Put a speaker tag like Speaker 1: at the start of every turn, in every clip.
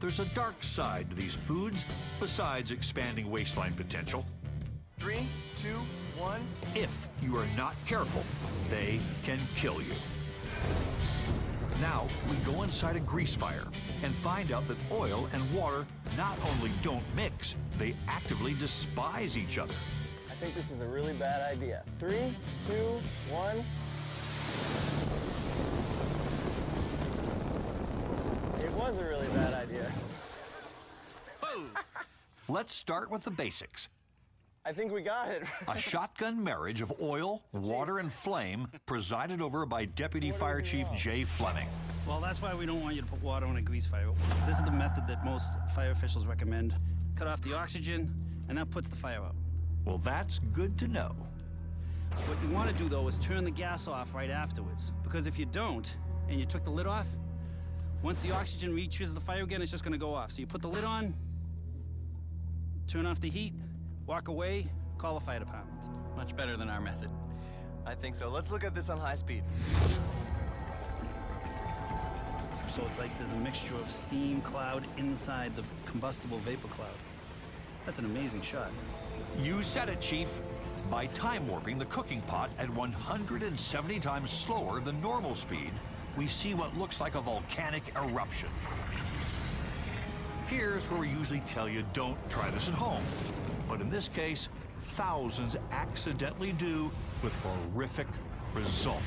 Speaker 1: there's a dark side to these foods besides expanding waistline potential.
Speaker 2: 3, 2, 1.
Speaker 1: If you are not careful, they can kill you. Now we go inside a grease fire and find out that oil and water not only don't mix, they actively despise each other.
Speaker 2: I think this is a really bad idea. 3, 2, 1. It was a really bad idea.
Speaker 1: Let's start with the basics.
Speaker 2: I think we got it.
Speaker 1: A shotgun marriage of oil, water, and flame presided over by Deputy Fire Chief Jay Fleming.
Speaker 3: Well, that's why we don't want you to put water on a grease fire. This is the method that most fire officials recommend. Cut off the oxygen, and that puts the fire out.
Speaker 1: Well, that's good to know.
Speaker 3: What you want to do, though, is turn the gas off right afterwards. Because if you don't, and you took the lid off, once the oxygen reaches the fire again, it's just going to go off. So you put the lid on, turn off the heat, walk away, call the fire department.
Speaker 4: Much better than our method.
Speaker 2: I think so. Let's look at this on high speed.
Speaker 3: So it's like there's a mixture of steam cloud inside the combustible vapor cloud. That's an amazing shot.
Speaker 1: You said it, Chief. By time warping the cooking pot at 170 times slower than normal speed, we see what looks like a volcanic eruption. Here's where we usually tell you don't try this at home. But in this case, thousands accidentally do with horrific results.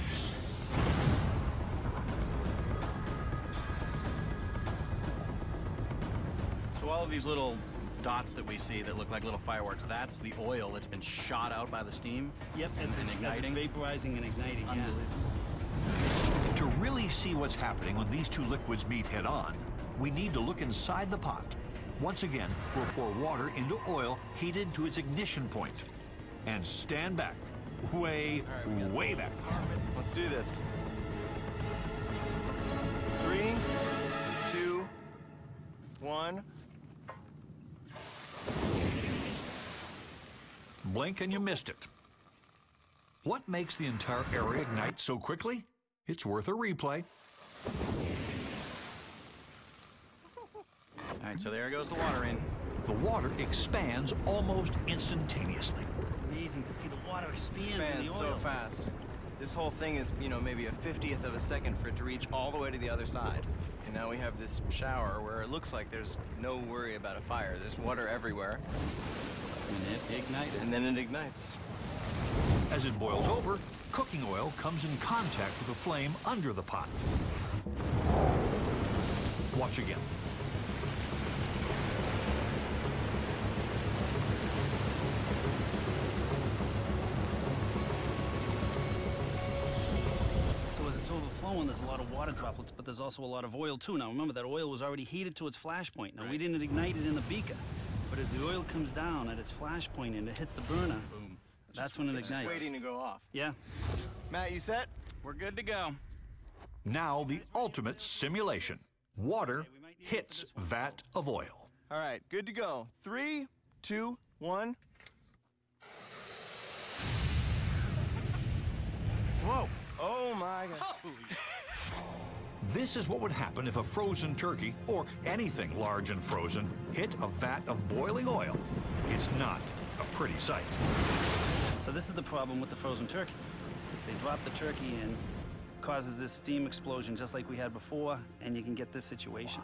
Speaker 4: So all of these little dots that we see that look like little fireworks, that's the oil that's been shot out by the steam.
Speaker 3: Yep,
Speaker 4: and igniting.
Speaker 3: It's vaporizing and igniting.
Speaker 1: To really see what's happening when these two liquids meet head-on, we need to look inside the pot. Once again, we'll pour water into oil heated to its ignition point. And stand back. Way back.
Speaker 2: Let's do this. 3, 2, 1.
Speaker 1: Blink and you missed it. What makes the entire area ignite so quickly? It's worth a replay.
Speaker 4: All right, so there goes the water in.
Speaker 1: The water expands almost instantaneously.
Speaker 3: It's amazing to see the water expand in
Speaker 2: Expands
Speaker 3: the oil.
Speaker 2: so fast. This whole thing is, maybe a 50th of a second for it to reach all the way to the other side. And now we have this shower where it looks like there's no worry about a fire. There's water everywhere.
Speaker 4: And it ignited.
Speaker 2: And then it ignites.
Speaker 1: As it boils over, cooking oil comes in contact with the flame under the pot. Watch again.
Speaker 3: So as it's overflowing, there's a lot of water droplets, but there's also a lot of oil too. Now remember, that oil was already heated to its flash point. Now we didn't ignite it in the beaker, but as the oil comes down at its flash point and it hits the burner,
Speaker 4: Boom.
Speaker 3: that's when it
Speaker 2: It's
Speaker 3: ignites.
Speaker 2: just waiting to go off.
Speaker 3: Yeah.
Speaker 2: Matt, you set?
Speaker 4: We're good to go.
Speaker 1: Now the ultimate simulation. Water hits vat of oil.
Speaker 2: All right, good to go. 3, 2, 1.
Speaker 3: Whoa.
Speaker 2: Oh my God.
Speaker 1: This is what would happen if a frozen turkey, or anything large and frozen, hit a vat of boiling oil. It's not a pretty sight.
Speaker 3: So this is the problem with the frozen turkey. They drop the turkey in, causes this steam explosion just like we had before, and you can get this situation.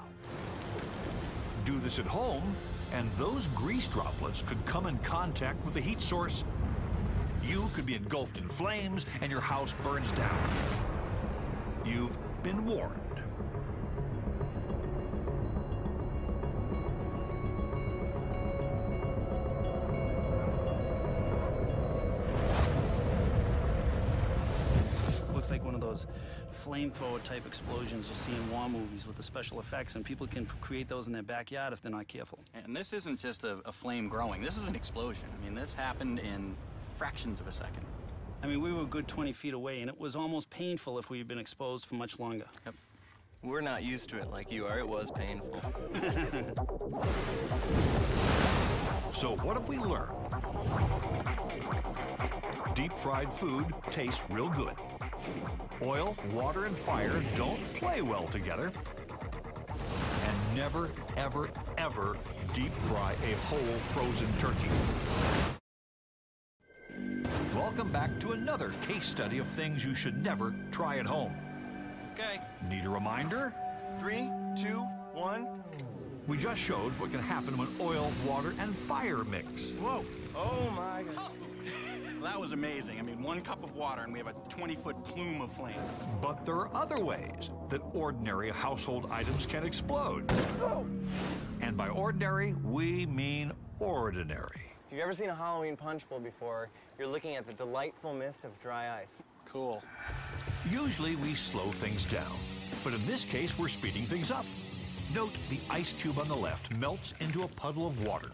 Speaker 1: Do this at home, and those grease droplets could come in contact with the heat source. You could be engulfed in flames, and your house burns down. You've been warned.
Speaker 3: Looks like one of those flamethrower type explosions you see in war movies with the special effects, and people can create those in their backyard if they're not careful.
Speaker 4: And this isn't just a flame growing. This is an explosion. I mean, this happened in fractions of a second.
Speaker 3: I mean, we were a good 20 feet away, and it was almost painful if we had been exposed for much longer.
Speaker 4: Yep.
Speaker 2: We're not used to it like you are. It was painful.
Speaker 1: So what have we learned? Deep-fried food tastes real good. Oil, water, and fire don't play well together. And never, ever, ever deep fry a whole frozen turkey. Welcome back to another case study of things you should never try at home.
Speaker 2: Okay.
Speaker 1: Need a reminder?
Speaker 2: 3, 2, 1.
Speaker 1: We just showed what can happen when oil, water, and fire mix.
Speaker 4: Whoa.
Speaker 2: Oh my God.
Speaker 4: That was amazing. I mean, 1 cup of water and we have a 20-foot plume of flame.
Speaker 1: But there are other ways that ordinary household items can explode. And by ordinary, we mean ordinary.
Speaker 2: If you've ever seen a Halloween punch bowl before, you're looking at the delightful mist of dry ice.
Speaker 4: Cool.
Speaker 1: Usually we slow things down, but in this case we're speeding things up. Note the ice cube on the left melts into a puddle of water.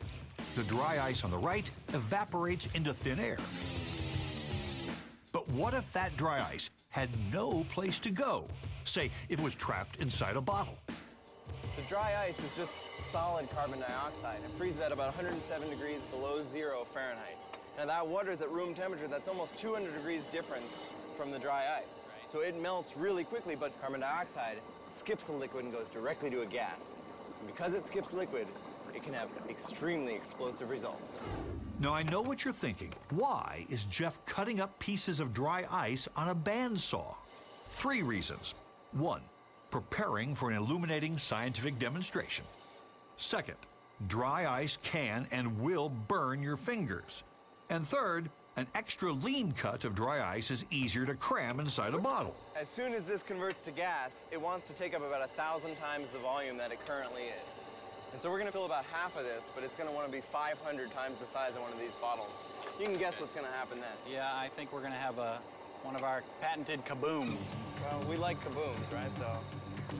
Speaker 1: The dry ice on the right evaporates into thin air. But what if that dry ice had no place to go? Say, if it was trapped inside a bottle.
Speaker 2: The dry ice is just solid carbon dioxide. It freezes at about 107 degrees below 0 Fahrenheit. Now that water is at room temperature. That's almost 200 degrees difference from the dry ice. Right. So it melts really quickly, but carbon dioxide skips the liquid and goes directly to a gas. And because it skips liquid, it can have extremely explosive results.
Speaker 1: Now I know what you're thinking. Why is Jeff cutting up pieces of dry ice on a bandsaw? 3 reasons. 1, preparing for an illuminating scientific demonstration. 2nd, dry ice can and will burn your fingers. And 3rd, an extra lean cut of dry ice is easier to cram inside a bottle.
Speaker 2: As soon as this converts to gas, it wants to take up about 1,000 times the volume that it currently is. And so we're going to fill about half of this, but it's going to want to be 500 times the size of one of these bottles. You can guess what's going to happen then.
Speaker 4: Yeah, I think we're going to have one of our patented kabooms.
Speaker 2: Well, we like kabooms, right? So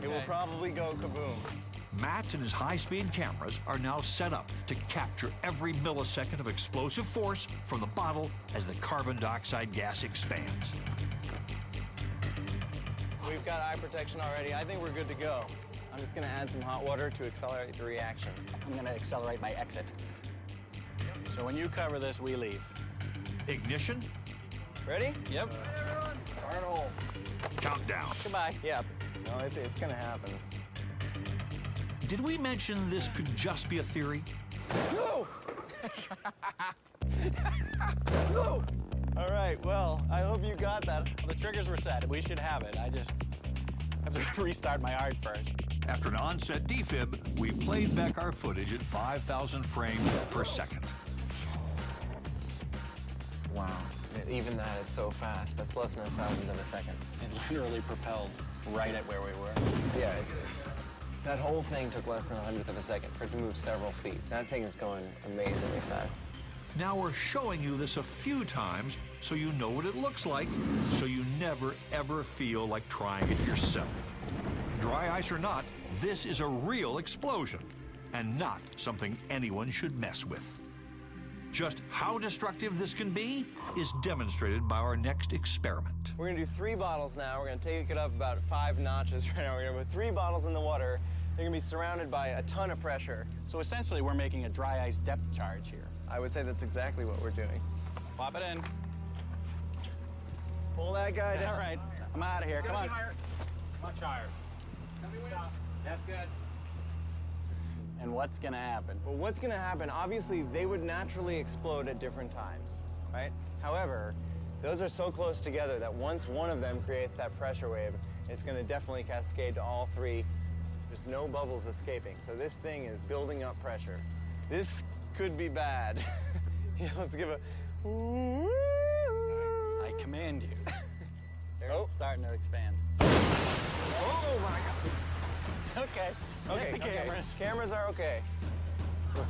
Speaker 2: it will probably go kaboom.
Speaker 1: Matt and his high-speed cameras are now set up to capture every millisecond of explosive force from the bottle as the carbon dioxide gas expands.
Speaker 2: We've got eye protection already. I think we're good to go. I'm just going to add some hot water to accelerate the reaction.
Speaker 4: I'm going to accelerate my exit. So when you cover this, we leave.
Speaker 1: Ignition,
Speaker 2: Ready?
Speaker 4: Yep.
Speaker 1: countdown.
Speaker 2: Goodbye. Yeah. No, it's going to happen.
Speaker 1: Did we mention this could just be a theory?
Speaker 2: No! No! All right, well, I hope you got that.
Speaker 4: The triggers were set. We should have it. I just have to restart my art first.
Speaker 1: After an onset defib, we played back our footage at 5,000 frames per second.
Speaker 2: Wow. Even that is so fast. That's less than 1,000th of a second.
Speaker 4: It literally propelled right at where we were.
Speaker 2: Yeah, that whole thing took less than 100th of a second for it to move several feet. That thing is going amazingly fast.
Speaker 1: Now we're showing you this a few times so you know what it looks like, so you never ever feel like trying it yourself. Dry ice or not, this is a real explosion and not something anyone should mess with. Just how destructive this can be is demonstrated by our next experiment.
Speaker 2: We're gonna do 3 bottles now. We're gonna take it up about 5 notches right now. We're gonna put 3 bottles in the water. They're gonna be surrounded by a ton of pressure.
Speaker 4: So essentially, we're making a dry ice depth charge here.
Speaker 2: I would say that's exactly what we're doing.
Speaker 4: Pop it in.
Speaker 2: Pull that guy down.
Speaker 4: All right, I'm out of here. Come on.
Speaker 5: Much higher. That's good.
Speaker 4: And what's gonna happen?
Speaker 2: Well, what's gonna happen, obviously, they would naturally explode at different times, right? However, those are so close together that once one of them creates that pressure wave, it's gonna definitely cascade to all 3. There's no bubbles escaping. So this thing is building up pressure. This could be bad. Yeah, let's give a...
Speaker 4: I command you.
Speaker 2: Oh.
Speaker 4: It's starting to expand.
Speaker 2: Oh my God.
Speaker 4: Okay.
Speaker 2: Okay,
Speaker 4: Hit the cameras.
Speaker 2: Cameras are okay.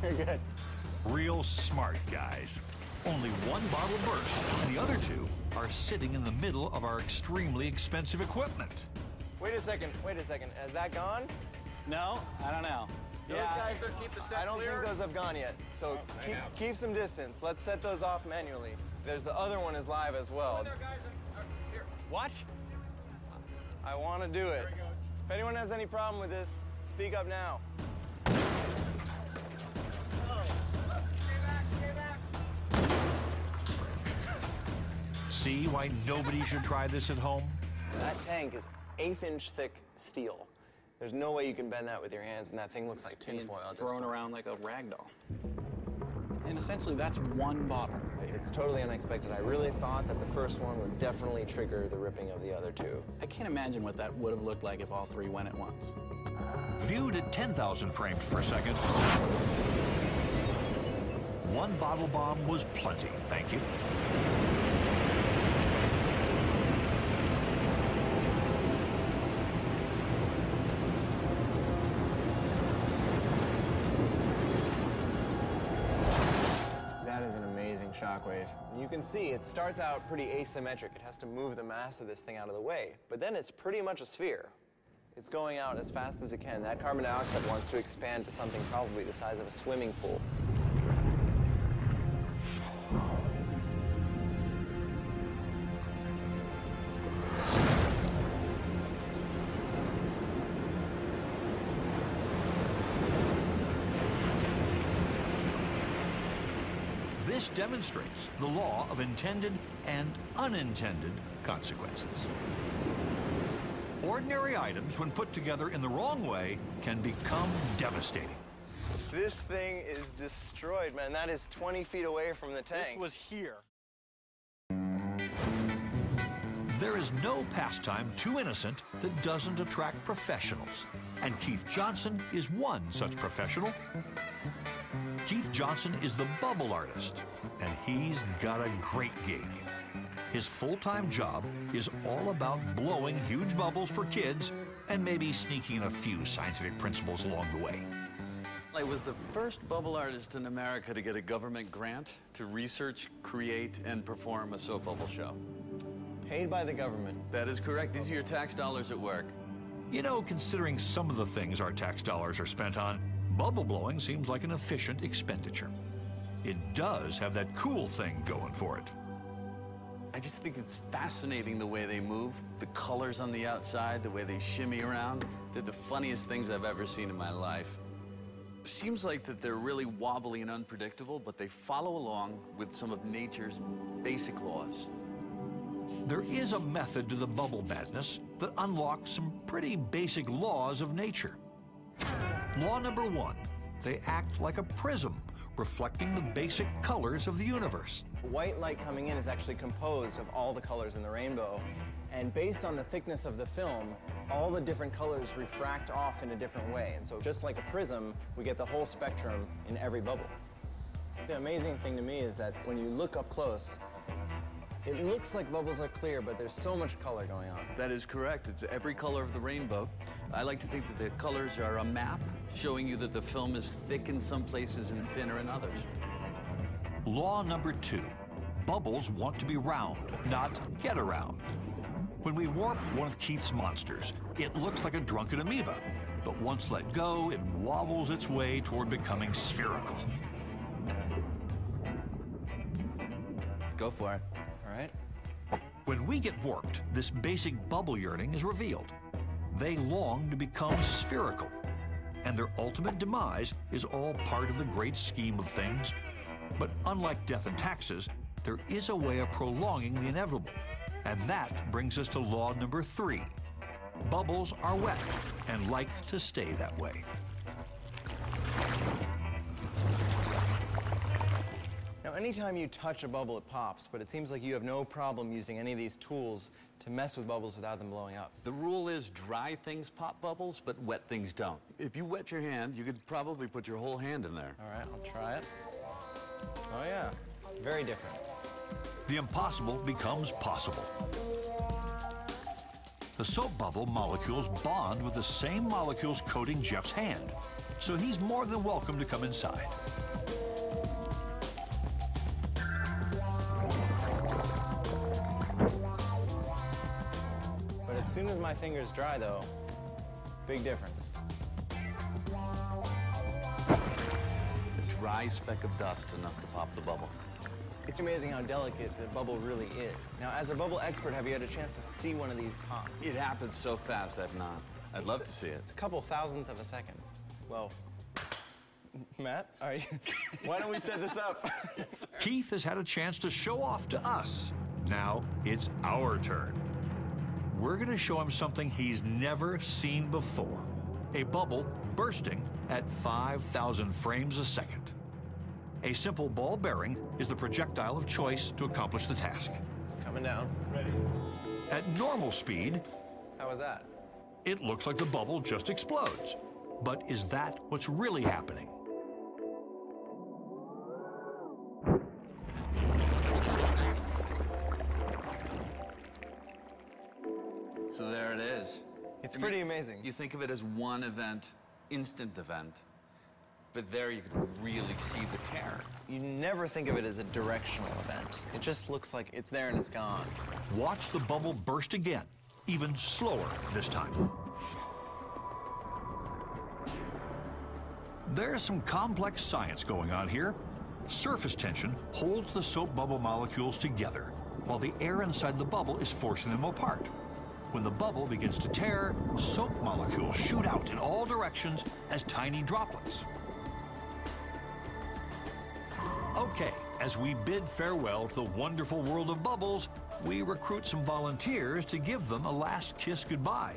Speaker 2: We're good.
Speaker 1: Real smart guys. Only 1 bottle burst, and the other 2 are sitting in the middle of our extremely expensive equipment.
Speaker 2: Wait a second. Has that gone?
Speaker 4: No, I don't know.
Speaker 5: Those guys are keep the set
Speaker 2: I don't
Speaker 5: clear.
Speaker 2: think those have gone yet. So keep some distance. Let's set those off manually. There's the other one is live as well.
Speaker 5: Other guys are here.
Speaker 4: What?
Speaker 2: I want to do it. If anyone has any problem with this, speak up now.
Speaker 1: See why nobody should try this at home?
Speaker 2: That tank is 1/8 inch thick steel. There's no way you can bend that with your hands, and that thing looks like tinfoil.
Speaker 4: Thrown around like a rag doll. And essentially, that's one bottle.
Speaker 2: It's totally unexpected. I really thought that the first one would definitely trigger the ripping of the other two.
Speaker 4: I can't imagine what that would have looked like if all three went at once.
Speaker 1: Viewed at 10,000 frames per second, one bottle bomb was plenty, thank you.
Speaker 2: That is an amazing shockwave. You can see it starts out pretty asymmetric. It has to move the mass of this thing out of the way, but then it's pretty much a sphere. It's going out as fast as it can. That carbon dioxide wants to expand to something probably the size of a swimming pool.
Speaker 1: This demonstrates the law of intended and unintended consequences. Ordinary items, when put together in the wrong way, can become devastating.
Speaker 2: This thing is destroyed, man. That is 20 feet away from the tank.
Speaker 5: This was here.
Speaker 1: There is no pastime too innocent that doesn't attract professionals, and Keith Johnson is one such professional. Keith Johnson is the bubble artist, and he's got a great gig. His full-time job is all about blowing huge bubbles for kids and maybe sneaking in a few scientific principles along the way.
Speaker 6: I was the first bubble artist in America to get a government grant to research, create, and perform a soap bubble show.
Speaker 2: Paid by the government.
Speaker 6: That is correct. These are your tax dollars at work.
Speaker 1: You know, considering some of the things our tax dollars are spent on, bubble blowing seems like an efficient expenditure. It does have that cool thing going for it.
Speaker 6: I just think it's fascinating the way they move, the colors on the outside, the way they shimmy around. They're the funniest things I've ever seen in my life. It seems like that they're really wobbly and unpredictable, but they follow along with some of nature's basic laws.
Speaker 1: There is a method to the bubble madness that unlocks some pretty basic laws of nature. Law number one, they act like a prism, reflecting the basic colors of the universe.
Speaker 2: White light coming in is actually composed of all the colors in the rainbow. And based on the thickness of the film, all the different colors refract off in a different way. And so just like a prism, we get the whole spectrum in every bubble. The amazing thing to me is that when you look up close, it looks like bubbles are clear, but there's so much color going on.
Speaker 6: That is correct. It's every color of the rainbow. I like to think that the colors are a map showing you that the film is thick in some places and thinner in others.
Speaker 1: Law number two, bubbles want to be round, not get around. When we warp one of Keith's monsters, it looks like a drunken amoeba, but once let go, it wobbles its way toward becoming spherical.
Speaker 6: Go for it.
Speaker 2: All right?
Speaker 1: When we get warped, this basic bubble yearning is revealed. They long to become spherical, and their ultimate demise is all part of the great scheme of things. But unlike death and taxes, there is a way of prolonging the inevitable, and that brings us to law number three. Bubbles are wet and like to stay that way.
Speaker 2: Now, anytime you touch a bubble, it pops, but it seems like you have no problem using any of these tools to mess with bubbles without them blowing up.
Speaker 6: The rule is dry things pop bubbles, but wet things don't. If you wet your hand, you could probably put your whole hand in there.
Speaker 2: All right, I'll try it. Oh, yeah. Very different.
Speaker 1: The impossible becomes possible. The soap bubble molecules bond with the same molecules coating Jeff's hand, so he's more than welcome to come inside.
Speaker 2: But as soon as my fingers dry, though, big difference.
Speaker 6: A dry speck of dust enough to pop the bubble.
Speaker 2: It's amazing how delicate the bubble really is. Now, as a bubble expert, have you had a chance to see one of these pop?
Speaker 6: It happens so fast, I've not. I'd love to see it.
Speaker 2: It's a couple thousandth of a second. Well, Matt, are you? Why don't we set this up?
Speaker 1: Keith has had a chance to show off to us. Now it's our turn. We're going to show him something he's never seen before. a bubble bursting at 5,000 frames a second. A simple ball bearing is the projectile of choice to accomplish the task.
Speaker 2: It's coming down.
Speaker 1: At normal speed,
Speaker 2: How was that?
Speaker 1: it looks like the bubble just explodes. But is that what's really happening?
Speaker 6: So there it is.
Speaker 2: It's pretty amazing.
Speaker 6: You think of it as one event, instant event, but there you could really see the terror.
Speaker 2: You never think of it as a directional event. It just looks like it's there and it's gone.
Speaker 1: Watch the bubble burst again, even slower this time. There's some complex science going on here. Surface tension holds the soap bubble molecules together, while the air inside the bubble is forcing them apart. When the bubble begins to tear, soap molecules shoot out in all directions as tiny droplets. Okay, as we bid farewell to the wonderful world of bubbles, we recruit some volunteers to give them a last kiss goodbye.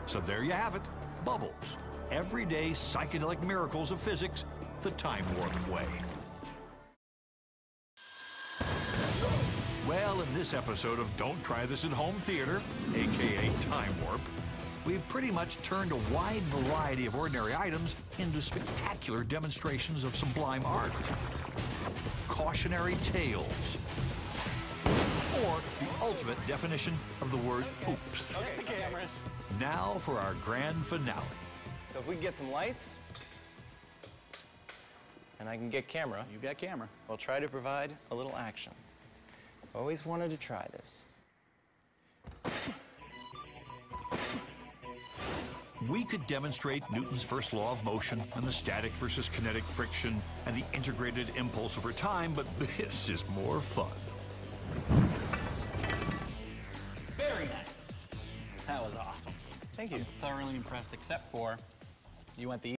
Speaker 1: So there you have it, bubbles. Everyday psychedelic miracles of physics, the time warp way. Well, in this episode of Don't Try This at Home Theater, aka Time Warp, we've pretty much turned a wide variety of ordinary items into spectacular demonstrations of sublime art. Cautionary tales. Or the ultimate definition of the word oops.
Speaker 2: Get the cameras.
Speaker 1: Now for our grand finale.
Speaker 2: So if we can get some lights, and I can get camera,
Speaker 4: You got camera.
Speaker 2: we'll try to provide a little action. Always wanted to try this.
Speaker 1: We could demonstrate Newton's first law of motion and the static versus kinetic friction and the integrated impulse over time, but this is more fun.
Speaker 4: Very nice. That was awesome.
Speaker 2: Thank you.
Speaker 4: Thoroughly impressed, except for you went the